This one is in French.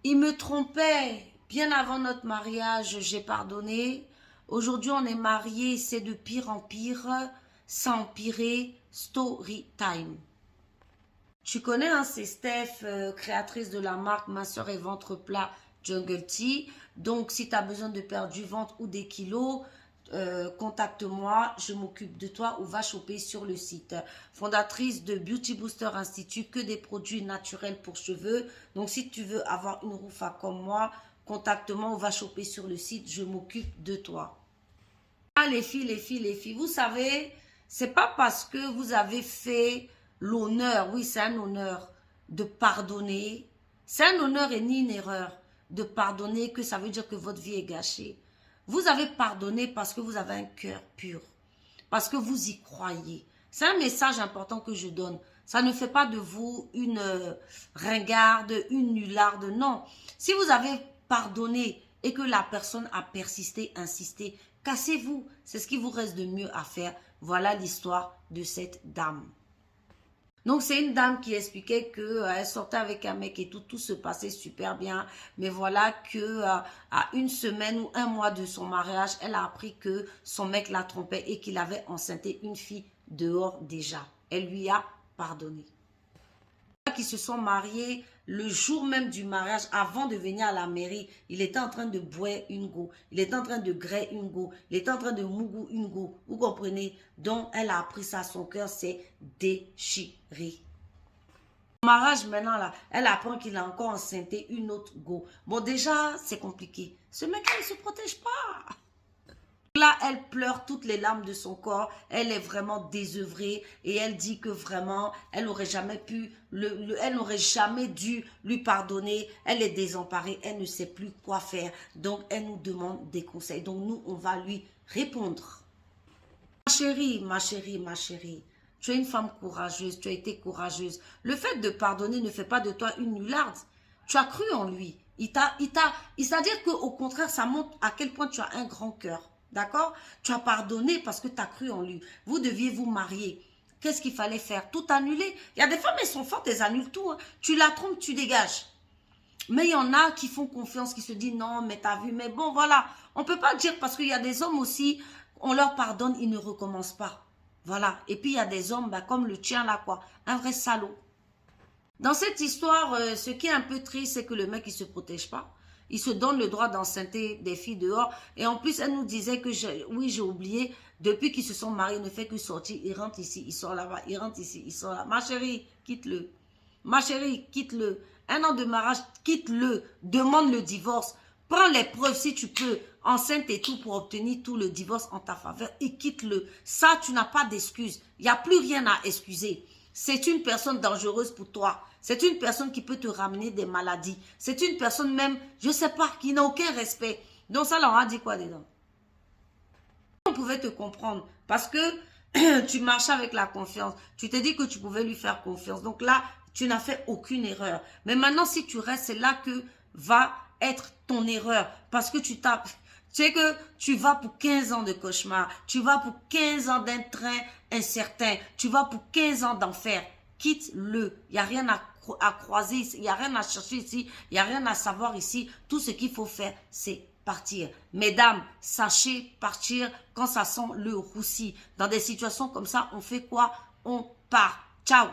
Il me trompait. Bien avant notre mariage, j'ai pardonné. Aujourd'hui, on est mariés, c'est de pire en pire. Ça empirer, story time. Tu connais, hein, c'est Steph, créatrice de la marque Ma Soeur et Ventre Plat Jungle Tea. Donc, si tu as besoin de perdre du ventre ou des kilos, contacte-moi, je m'occupe de toi ou va choper sur le site. Fondatrice de Beauty Booster Institute, que des produits naturels pour cheveux. Donc, si tu veux avoir une roufa comme moi, contacte-moi ou va choper sur le site, je m'occupe de toi. Ah, les filles, les filles, les filles, vous savez, c'est pas parce que vous avez fait l'honneur, oui, c'est un honneur de pardonner, c'est un honneur et ni une erreur de pardonner que ça veut dire que votre vie est gâchée. Vous avez pardonné parce que vous avez un cœur pur, parce que vous y croyez. C'est un message important que je donne. Ça ne fait pas de vous une ringarde, une nullarde, non. Si vous avez pardonné et que la personne a persisté, insisté, cassez-vous. C'est ce qui vous reste de mieux à faire. Voilà l'histoire de cette dame. Donc, c'est une dame qui expliquait qu'elle sortait avec un mec et tout se passait super bien. Mais voilà que à une semaine ou un mois de son mariage, elle a appris que son mec la trompait et qu'il avait enceinté une fille dehors déjà. Elle lui a pardonné. Qui se sont mariés le jour même du mariage, avant de venir à la mairie, il était en train de boire une go, il était en train de griller une go, il était en train de mougou une go, vous comprenez? Donc, elle a appris ça, son cœur s'est déchiré. Au mariage maintenant, là, elle apprend qu'il a encore enceinté une autre go. Bon, déjà, c'est compliqué. Ce mec-là, il ne se protège pas. Là, elle pleure toutes les larmes de son corps. Elle est vraiment désœuvrée et elle dit que vraiment, elle n'aurait jamais pu, elle n'aurait jamais dû lui pardonner. Elle est désemparée, elle ne sait plus quoi faire. Donc, elle nous demande des conseils. Donc, nous, on va lui répondre. Ma chérie, ma chérie, ma chérie, tu es une femme courageuse, tu as été courageuse. Le fait de pardonner ne fait pas de toi une nullarde. Tu as cru en lui. C'est-à-dire qu'au contraire, ça montre à quel point tu as un grand cœur. D'accord? Tu as pardonné parce que tu as cru en lui. Vous deviez vous marier. Qu'est-ce qu'il fallait faire? Tout annuler. Il y a des femmes, elles sont fortes, elles annulent tout. Hein. Tu la trompes, tu dégages. Mais il y en a qui font confiance, qui se disent non, mais t'as vu. Mais bon, voilà. On ne peut pas dire parce qu'il y a des hommes aussi, on leur pardonne, ils ne recommencent pas. Voilà. Et puis il y a des hommes, bah, comme le tien là, quoi. Un vrai salaud. Dans cette histoire, ce qui est un peu triste, c'est que le mec, il ne se protège pas. Il se donne le droit d'enceinter des filles dehors. Et en plus, elle nous disait que, oui, j'ai oublié, depuis qu'ils se sont mariés, il ne fait que sortir. Il rentre ici, il sort là-bas, il rentre ici, il sort là. Ma chérie, quitte-le. Ma chérie, quitte-le. Un an de mariage, quitte-le. Demande le divorce. Prends les preuves si tu peux, enceinte et tout pour obtenir tout le divorce en ta faveur et quitte-le. Ça, tu n'as pas d'excuse. Il n'y a plus rien à excuser. C'est une personne dangereuse pour toi. C'est une personne qui peut te ramener des maladies. C'est une personne même, je ne sais pas, qui n'a aucun respect. Donc ça, là, on a dit quoi dedans? On pouvait te comprendre parce que tu marchais avec la confiance. Tu t'es dit que tu pouvais lui faire confiance. Donc là, tu n'as fait aucune erreur. Mais maintenant, si tu restes, c'est là que va être ton erreur. Parce que tu tapes. Tu sais que tu vas pour 15 ans de cauchemar. Tu vas pour 15 ans d'un train incertain. Tu vas pour 15 ans d'enfer. Quitte-le. Il n'y a rien à croiser ici. Il n'y a rien à chercher ici. Il n'y a rien à savoir ici. Tout ce qu'il faut faire, c'est partir. Mesdames, sachez partir quand ça sent le roussi. Dans des situations comme ça, on fait quoi? On part. Ciao.